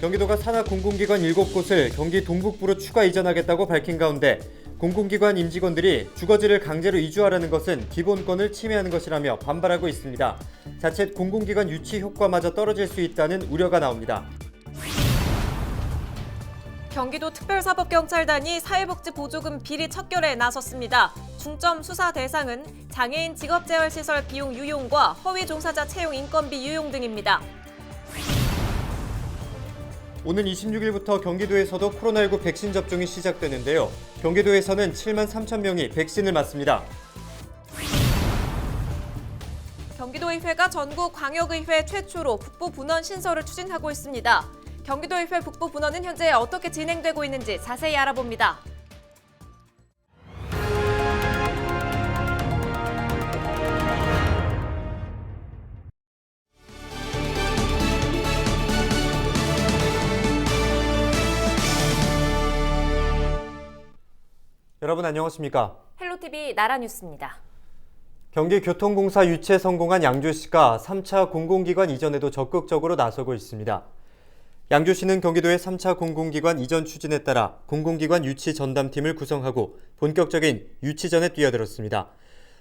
경기도가 산하 공공기관 7곳을 경기 동북부로 추가 이전하겠다고 밝힌 가운데 공공기관 임직원들이 주거지를 강제로 이주하라는 것은 기본권을 침해하는 것이라며 반발하고 있습니다. 자칫 공공기관 유치 효과마저 떨어질 수 있다는 우려가 나옵니다. 경기도 특별사법경찰단이 사회복지보조금 비리 척결에 나섰습니다. 중점 수사 대상은 장애인 직업재활시설 비용 유용과 허위 종사자 채용 인건비 유용 등입니다. 오는 26일부터 경기도에서도 코로나19 백신 접종이 시작되는데요. 경기도에서는 7만 3천 명이 백신을 맞습니다. 경기도의회가 전국 광역의회 최초로 북부분원 신설을 추진하고 있습니다. 경기도의회 북부분원은 현재 어떻게 진행되고 있는지 자세히 알아봅니다. 여러분 안녕하십니까? 헬로티비 나라뉴스입니다. 경기교통공사 유치에 성공한 양주시가 3차 공공기관 이전에도 적극적으로 나서고 있습니다. 양주시는 경기도의 3차 공공기관 이전 추진에 따라 공공기관 유치 전담팀을 구성하고 본격적인 유치전에 뛰어들었습니다.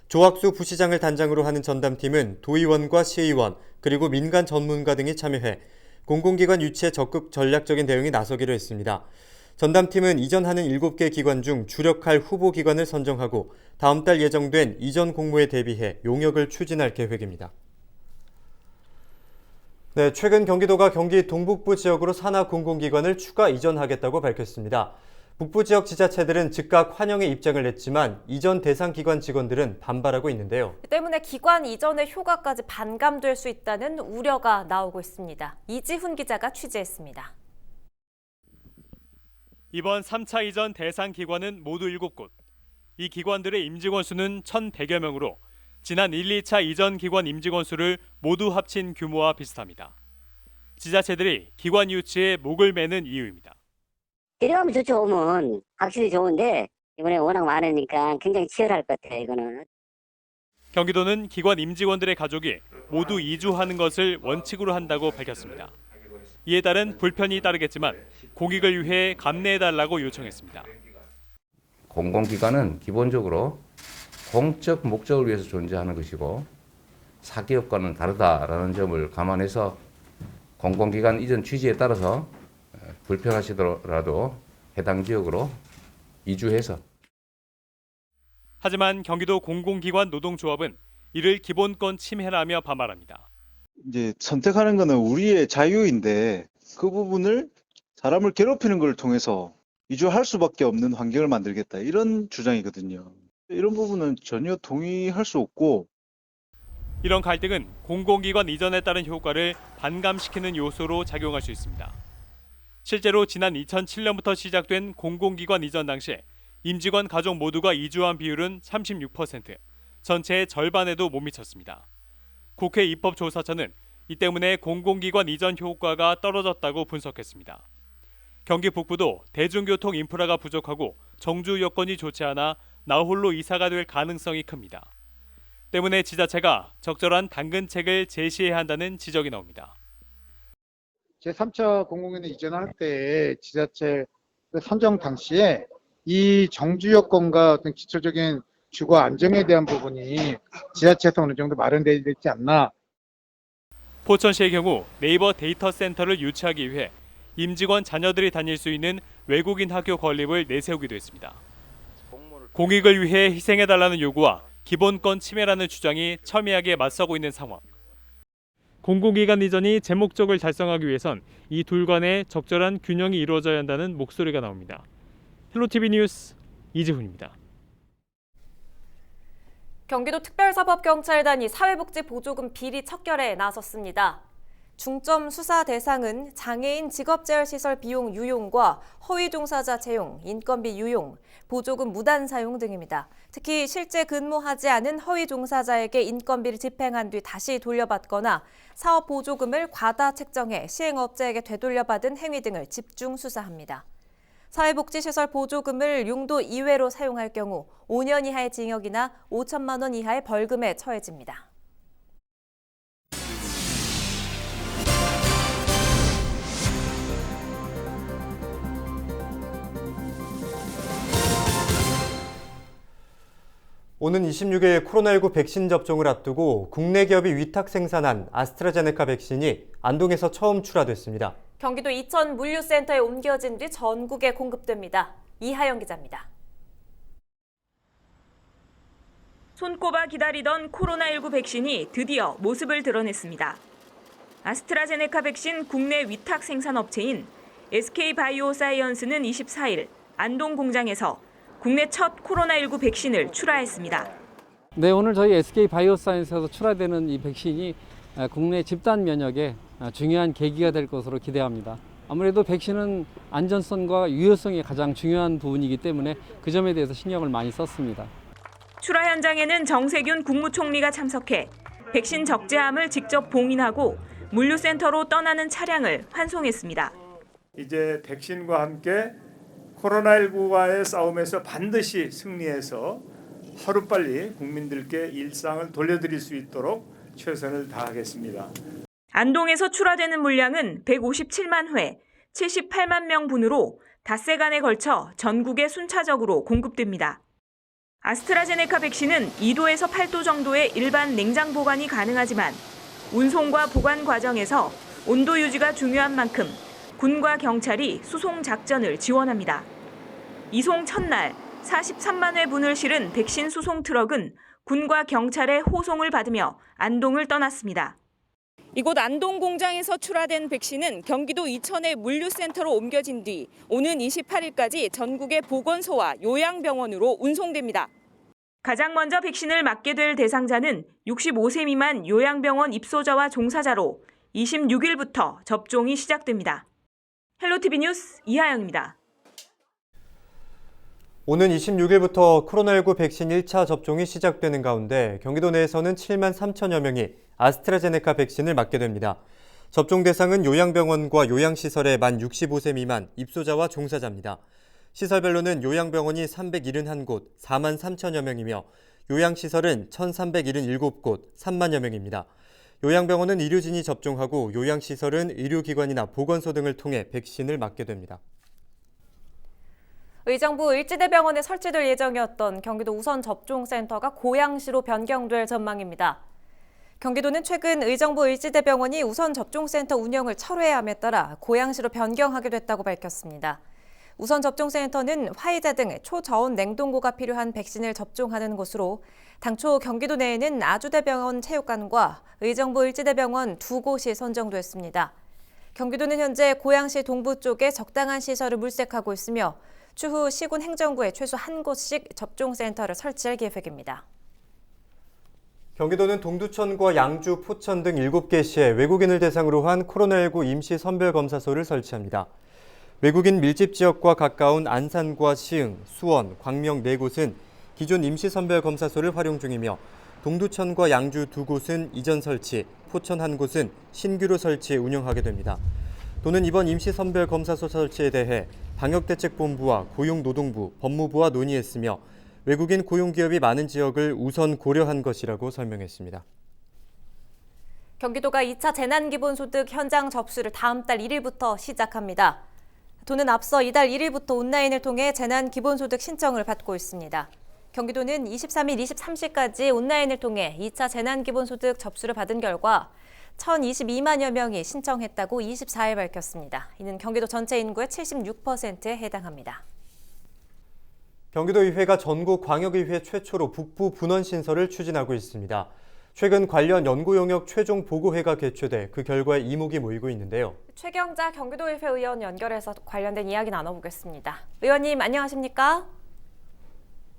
조학수 부시장을 단장으로 하는 전담팀은 도의원과 시의원 그리고 민간 전문가 등이 참여해 공공기관 유치에 적극 전략적인 대응에 나서기로 했습니다. 전담팀은 이전하는 7개 기관 중 주력할 후보 기관을 선정하고 다음 달 예정된 이전 공모에 대비해 용역을 추진할 계획입니다. 네, 최근 경기도가 경기 동북부 지역으로 산하 공공기관을 추가 이전하겠다고 밝혔습니다. 북부 지역 지자체들은 즉각 환영의 입장을 냈지만 이전 대상 기관 직원들은 반발하고 있는데요. 때문에 기관 이전의 효과까지 반감될 수 있다는 우려가 나오고 있습니다. 이지훈 기자가 취재했습니다. 이번 3차 이전 대상 기관은 모두 7곳. 이 기관들의 임직원 수는 1,100여 명으로 지난 1, 2차 이전 기관 임직원 수를 모두 합친 규모와 비슷합니다. 지자체들이 기관 유치에 목을 매는 이유입니다. 데려가면 좋죠. 오면 확실히 좋은데 이번에 워낙 많으니까 굉장히 치열할 것 같아요. 이거는. 경기도는 기관 임직원들의 가족이 모두 이주하는 것을 원칙으로 한다고 밝혔습니다. 이에 따른 불편이 따르겠지만 공익을 위해 감내해달라고 요청했습니다. 공공기관은 기본적으로 공적 목적을 위해서 존재하는 것이고 사기업과는 다르다라는 점을 감안해서 공공기관 이전 취지에 따라서 불편하시더라도 해당 지역으로 이주해서. 하지만 경기도 공공기관 노동조합은 이를 기본권 침해라며 반발합니다. 이제 선택하는 거는 우리의 자유인데 그 부분을 사람을 괴롭히는 걸 통해서 이주할 수밖에 없는 환경을 만들겠다 이런 주장이거든요. 이런 부분은 전혀 동의할 수 없고 이런 갈등은 공공기관 이전에 따른 효과를 반감시키는 요소로 작용할 수 있습니다. 실제로 지난 2007년부터 시작된 공공기관 이전 당시 임직원 가족 모두가 이주한 비율은 36%, 전체의 절반에도 못 미쳤습니다. 국회 입법조사처는 이 때문에 공공기관 이전 효과가 떨어졌다고 분석했습니다. 경기 북부도 대중교통 인프라가 부족하고 정주 여건이 좋지 않아 나홀로 이사가 될 가능성이 큽니다. 때문에 지자체가 적절한 당근책을 제시해야 한다는 지적이 나옵니다. 제3차 공공기관 이전할 때 지자체 선정 당시에 이 정주 여건과 어떤 기초적인 주거 안정에 대한 부분이 지자체에서 어느 정도 마련되어 있지 않나. 포천시의 경우 네이버 데이터 센터를 유치하기 위해 임직원 자녀들이 다닐 수 있는 외국인 학교 건립을 내세우기도 했습니다. 공익을 위해 희생해달라는 요구와 기본권 침해라는 주장이 첨예하게 맞서고 있는 상황. 공공기관 이전이 제 목적을 달성하기 위해선 이 둘 간의 적절한 균형이 이루어져야 한다는 목소리가 나옵니다. 헬로티비 뉴스 이지훈입니다. 경기도 특별사법경찰단이 사회복지보조금 비리 척결에 나섰습니다. 중점 수사 대상은 장애인 직업재활시설 비용 유용과 허위 종사자 채용, 인건비 유용, 보조금 무단 사용 등입니다. 특히 실제 근무하지 않은 허위 종사자에게 인건비를 집행한 뒤 다시 돌려받거나 사업 보조금을 과다 책정해 시행업체에게 되돌려받은 행위 등을 집중 수사합니다. 사회복지시설 보조금을 용도 이외로 사용할 경우 5년 이하의 징역이나 5천만 원 이하의 벌금에 처해집니다. 오는 26일 코로나19 백신 접종을 앞두고 국내 기업이 위탁 생산한 아스트라제네카 백신이 안동에서 처음 출하됐습니다. 경기도 이천 물류센터에 옮겨진 뒤 전국에 공급됩니다. 이하영 기자입니다. 손꼽아 기다리던 코로나19 백신이 드디어 모습을 드러냈습니다. 아스트라제네카 백신 국내 위탁 생산 업체인 SK바이오사이언스는 24일 안동 공장에서 국내 첫 코로나19 백신을 출하했습니다. 네, 오늘 저희 SK바이오사이언스에서 출하되는 이 백신이 국내 집단 면역에 중요한 계기가 될 것으로 기대합니다. 아무래도 백신은 안전성과 유효성이 가장 중요한 부분이기 때문에 그 점에 대해서 신경을 많이 썼습니다. 출하 현장에는 정세균 국무총리가 참석해 백신 적재함을 직접 봉인하고 물류센터로 떠나는 차량을 환송했습니다. 이제 백신과 함께 코로나19와의 싸움에서 반드시 승리해서 하루빨리 국민들께 일상을 돌려드릴 수 있도록 최선을 다하겠습니다. 안동에서 출하되는 물량은 157만 회, 78만 명분으로 닷새간에 걸쳐 전국에 순차적으로 공급됩니다. 아스트라제네카 백신은 2도에서 8도 정도의 일반 냉장 보관이 가능하지만 운송과 보관 과정에서 온도 유지가 중요한 만큼 군과 경찰이 수송 작전을 지원합니다. 이송 첫날 43만 회분을 실은 백신 수송 트럭은 군과 경찰의 호송을 받으며 안동을 떠났습니다. 이곳 안동 공장에서 출하된 백신은 경기도 이천의 물류센터로 옮겨진 뒤 오는 28일까지 전국의 보건소와 요양병원으로 운송됩니다. 가장 먼저 백신을 맞게 될 대상자는 65세 미만 요양병원 입소자와 종사자로 26일부터 접종이 시작됩니다. 헬로티비 뉴스 이하영입니다. 오는 26일부터 코로나19 백신 1차 접종이 시작되는 가운데 경기도 내에서는 7만 3천여 명이 아스트라제네카 백신을 맞게 됩니다. 접종 대상은 요양병원과 요양시설의 만 65세 미만 입소자와 종사자입니다. 시설별로는 요양병원이 371곳, 4만 3천여 명이며 요양시설은 1,377곳, 3만여 명입니다. 요양병원은 의료진이 접종하고 요양시설은 의료기관이나 보건소 등을 통해 백신을 맞게 됩니다. 의정부 을지대병원에 설치될 예정이었던 경기도 우선접종센터가 고양시로 변경될 전망입니다. 경기도는 최근 의정부 을지대병원이 우선접종센터 운영을 철회함에 따라 고양시로 변경하게 됐다고 밝혔습니다. 우선접종센터는 화이자 등 초저온 냉동고가 필요한 백신을 접종하는 곳으로 당초 경기도 내에는 아주대병원 체육관과 의정부 을지대병원 두 곳이 선정됐습니다. 경기도는 현재 고양시 동부 쪽에 적당한 시설을 물색하고 있으며 추후 시군 행정구에 최소 한 곳씩 접종센터를 설치할 계획입니다. 경기도는 동두천과 양주, 포천 등 7개 시에 외국인을 대상으로 한 코로나19 임시 선별검사소를 설치합니다. 외국인 밀집 지역과 가까운 안산과 시흥, 수원, 광명 4곳은 기존 임시 선별검사소를 활용 중이며 동두천과 양주 2곳은 이전 설치, 포천 1곳은 신규로 설치해 운영하게 됩니다. 도는 이번 임시 선별검사소 설치에 대해 방역대책본부와 고용노동부, 법무부와 논의했으며 외국인 고용기업이 많은 지역을 우선 고려한 것이라고 설명했습니다. 경기도가 2차 재난기본소득 현장 접수를 다음 달 1일부터 시작합니다. 도는 앞서 이달 1일부터 온라인을 통해 재난기본소득 신청을 받고 있습니다. 경기도는 23일, 23시까지 온라인을 통해 2차 재난기본소득 접수를 받은 결과 1,022만여 명이 신청했다고 24일 밝혔습니다. 이는 경기도 전체 인구의 76%에 해당합니다. 경기도의회가 전국 광역의회 최초로 북부 분원 신설을 추진하고 있습니다. 최근 관련 연구 용역 최종 보고회가 개최돼 그 결과에 이목이 모이고 있는데요. 최경자 경기도의회 의원 연결해서 관련된 이야기 나눠보겠습니다. 의원님 안녕하십니까?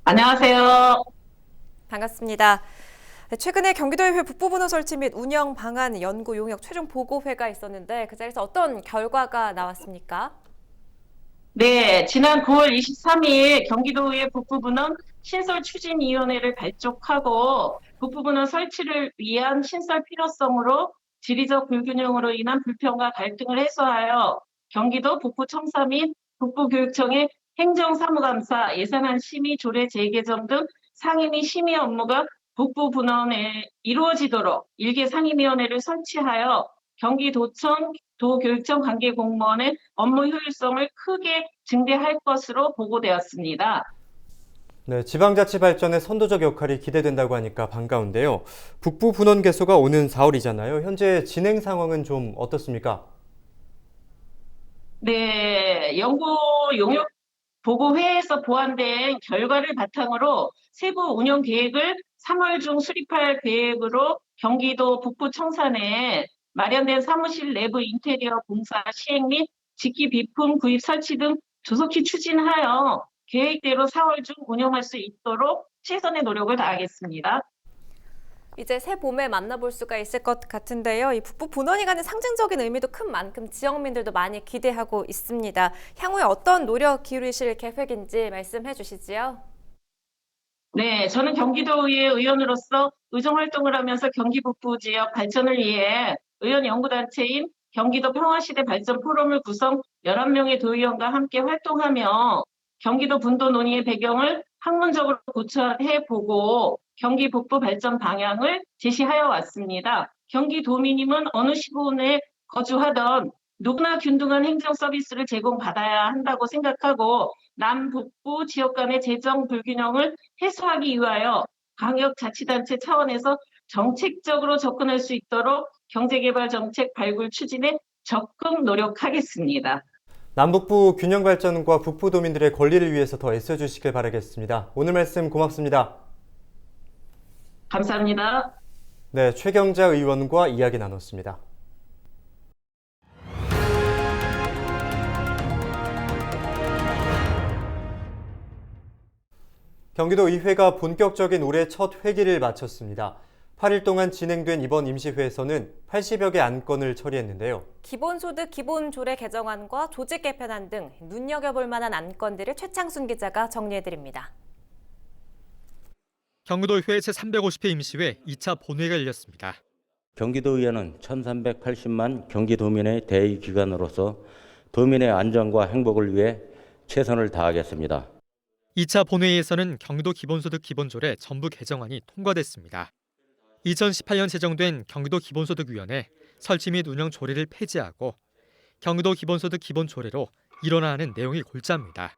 안녕하세요. 반갑습니다. 최근에 경기도의회 북부분원 설치 및 운영 방안 연구 용역 최종 보고회가 있었는데 그 자리에서 어떤 결과가 나왔습니까? 네, 지난 9월 23일 경기도의회 북부분원 신설추진위원회를 발족하고 북부분원 설치를 위한 신설 필요성으로 지리적 불균형으로 인한 불평과 갈등을 해소하여 경기도 북부청사 및 북부교육청의 행정사무감사, 예산안 심의, 조례 재개정 등 상임 및 심의 업무가 북부분원에 이루어지도록 일개 상임위원회를 설치하여 경기도청, 도교육청 관계 공무원의 업무 효율성을 크게 증대할 것으로 보고되었습니다. 네, 지방자치 발전의 선도적 역할이 기대된다고 하니까 반가운데요. 북부 분원 개소가 오는 4월이잖아요. 현재 진행 상황은 좀 어떻습니까? 네, 연구 용역 보고회에서 보완된 결과를 바탕으로 세부 운영 계획을 3월 중 수립할 계획으로 경기도 북부 청산에 마련된 사무실 내부 인테리어 공사 시행 및 직기 비품 구입 설치 등 조속히 추진하여 계획대로 4월 중 운영할 수 있도록 최선의 노력을 다하겠습니다. 이제 새 봄에 만나볼 수가 있을 것 같은데요. 이 북부 분원이 가는 상징적인 의미도 큰 만큼 지역민들도 많이 기대하고 있습니다. 향후에 어떤 노력 기울이실 계획인지 말씀해 주시지요. 네, 저는 경기도의회 의원으로서 의정 활동을 하면서 경기 북부 지역 발전을 위해 의원 연구단체인 경기도 평화시대 발전 포럼을 구성 11명의 도의원과 함께 활동하며 경기도 분도 논의의 배경을 학문적으로 고찰해보고 경기 북부 발전 방향을 제시하여 왔습니다. 경기도민임은 어느 시군에 거주하던 누구나 균등한 행정 서비스를 제공받아야 한다고 생각하고 남북부 지역 간의 재정 불균형을 해소하기 위하여 광역자치단체 차원에서 정책적으로 접근할 수 있도록 경제개발 정책 발굴 추진에 적극 노력하겠습니다. 남북부 균형 발전과 북부 도민들의 권리를 위해서 더 애써주시길 바라겠습니다. 오늘 말씀 고맙습니다. 감사합니다. 네, 최경자 의원과 이야기 나눴습니다. 경기도 의회가 본격적인 올해 첫 회기를 마쳤습니다. 8일 동안 진행된 이번 임시회에서는 80여 개 안건을 처리했는데요. 기본소득 기본조례 개정안과 조직 개편안 등 눈여겨볼 만한 안건들을 최창순 기자가 정리해드립니다. 경기도의회 제350회 임시회 2차 본회의가 열렸습니다. 경기도의회는 1380만 경기도민의 대의기관으로서 도민의 안전과 행복을 위해 최선을 다하겠습니다. 2차 본회의에서는 경기도 기본소득 기본조례 전부 개정안이 통과됐습니다. 2018년 제정된 경기도 기본소득위원회 설치 및 운영 조례를 폐지하고 경기도 기본소득 기본조례로 일원화하는 내용이 골자입니다.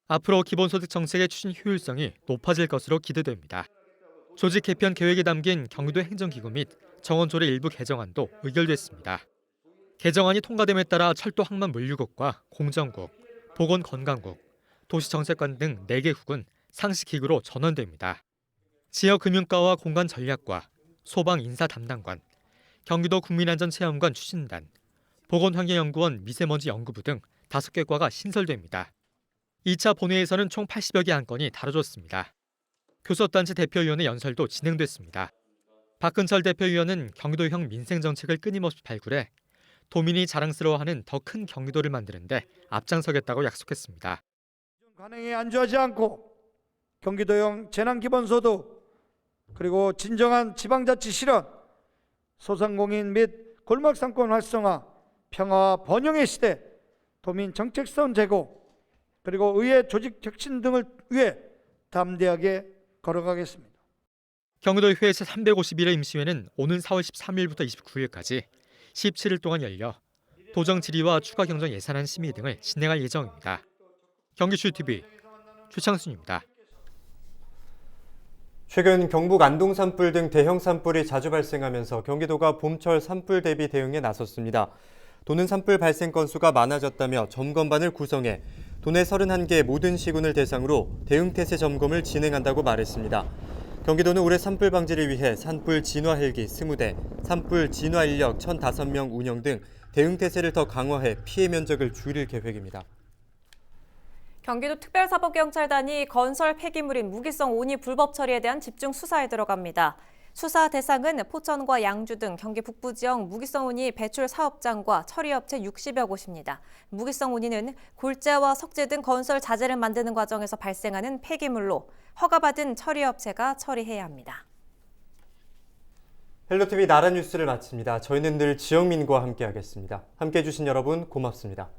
앞으로 기본소득 정책의 추진 효율성이 높아질 것으로 기대됩니다. 조직 개편 계획에 담긴 경기도 행정기구 및 정원조례 일부 개정안도 의결됐습니다. 개정안이 통과됨에 따라 철도항만물류국과 공정국, 보건건강국, 도시정책관 등 4개 국은 상시기구로 전환됩니다. 지역금융과와 공간전략과 소방인사 담당관, 경기도 국민안전체험관 추진단, 보건환경연구원 미세먼지 연구부 등 5개 과가 신설됩니다. 2차 본회의에서는 총 80여 개 안건이 다뤄졌습니다. 교섭단체 대표위원회 연설도 진행됐습니다. 박근철 대표위원은 경기도형 민생정책을 끊임없이 발굴해 도민이 자랑스러워하는 더 큰 경기도를 만드는 데 앞장서겠다고 약속했습니다. 관행에 안주하지 않고 경기도형 재난기본소득 그리고 진정한 지방자치 실현, 소상공인 및 골목상권 활성화, 평화와 번영의 시대, 도민 정책선 제고, 그리고 의회 조직 혁신 등을 위해 담대하게 걸어가겠습니다. 경기도의회 제351회 임시회는 오는 4월 13일부터 29일까지 17일 동안 열려 도정 질의와 추가 경정 예산안 심의 등을 진행할 예정입니다. 경기슈TV 최창순입니다. 최근 경북 안동 산불 등 대형 산불이 자주 발생하면서 경기도가 봄철 산불 대비 대응에 나섰습니다. 도는 산불 발생 건수가 많아졌다며 점검반을 구성해 도내 31개 모든 시군을 대상으로 대응태세 점검을 진행한다고 말했습니다. 경기도는 올해 산불 방지를 위해 산불 진화 헬기 20대, 산불 진화 인력 1,005명 운영 등 대응태세를 더 강화해 피해 면적을 줄일 계획입니다. 경기도 특별사법경찰단이 건설 폐기물인 무기성 온이 불법 처리에 대한 집중 수사에 들어갑니다. 수사 대상은 포천과 양주 등 경기 북부 지역 무기성 온이 배출 사업장과 처리업체 60여 곳입니다. 무기성 온이는 골재와 석재 등 건설 자재를 만드는 과정에서 발생하는 폐기물로 허가받은 처리업체가 처리해야 합니다. 헬로티비 나라 뉴스를 마칩니다. 저희는 늘 지역민과 함께하겠습니다. 함께해 주신 여러분 고맙습니다.